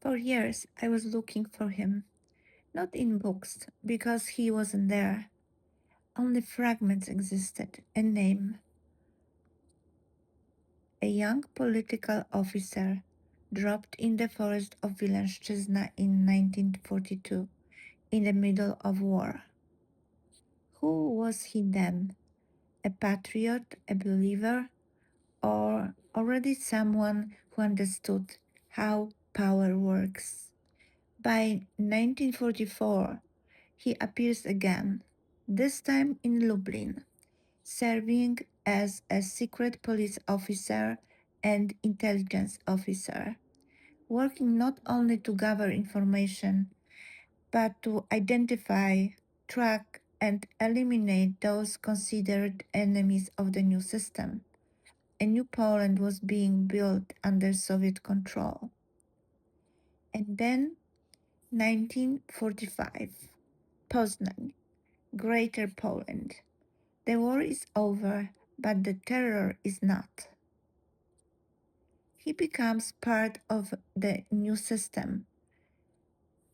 For years, I was looking for him, not in books, because he wasn't there. Only fragments existed, a name. A young political officer dropped in the forest of Wileńszczyzna in 1942, in the middle of war. Who was he then? A patriot, a believer, or already someone who understood how power works? By 1944, he appears again, this time in Lublin, serving as a secret police officer and intelligence officer, working not only to gather information, but to identify, track, and eliminate those considered enemies of the new system. A new Poland was being built under Soviet control. And then 1945, Poznań, Greater Poland. The war is over, but the terror is not. He becomes part of the new system,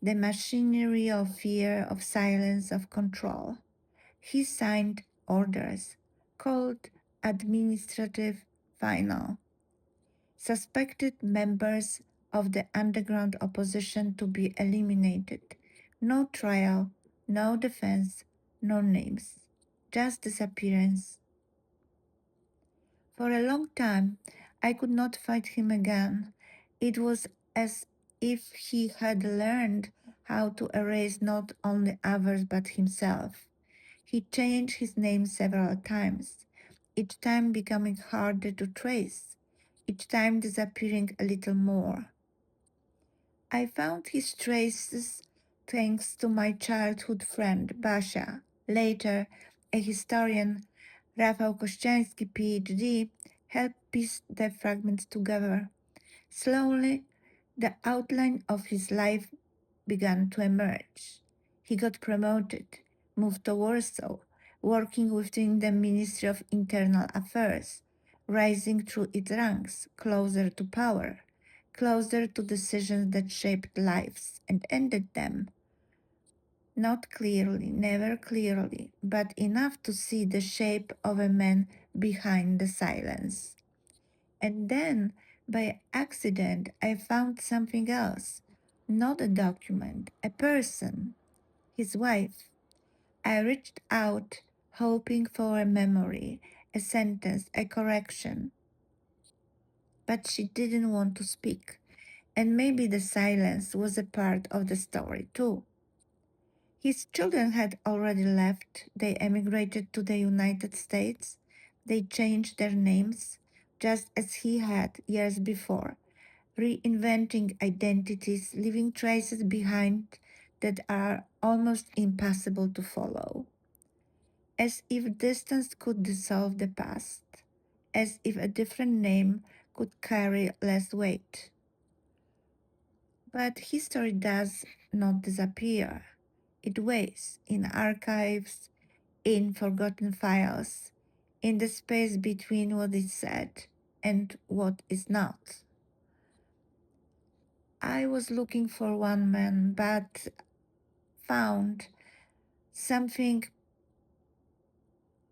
the machinery of fear, of silence, of control. He signed orders called administrative final. Suspected members of the underground opposition to be eliminated. No trial, no defense, no names, just disappearance. For a long time, I could not find him again. It was as if he had learned how to erase not only others but himself. He changed his name several times, each time becoming harder to trace, each time disappearing a little more. I found his traces thanks to my childhood friend Basia, later a historian. Rafał Kościański Ph.D. helped piece the fragments together. Slowly, the outline of his life began to emerge. He got promoted, moved to Warsaw, working within the Ministry of Internal Affairs, rising through its ranks, closer to power, closer to decisions that shaped lives and ended them. Not clearly, never clearly, but enough to see the shape of a man behind the silence. And then, by accident, I found something else. Not a document, a person, his wife. I reached out, hoping for a memory, a sentence, a correction. But she didn't want to speak, and maybe the silence was a part of the story too. His children had already left. They emigrated to the United States. They changed their names, just as he had years before, reinventing identities, leaving traces behind that are almost impossible to follow. As if distance could dissolve the past, as if a different name could carry less weight. But history does not disappear. It waits in archives, in forgotten files, in the space between what is said and what is not. I was looking for one man, but found something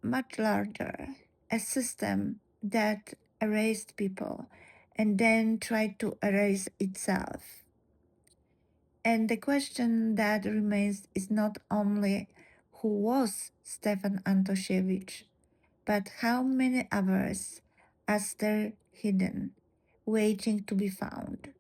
much larger, a system that erased people and then tried to erase itself. And the question that remains is not only who was Stefan Antosiewicz, but how many others are still hidden, waiting to be found.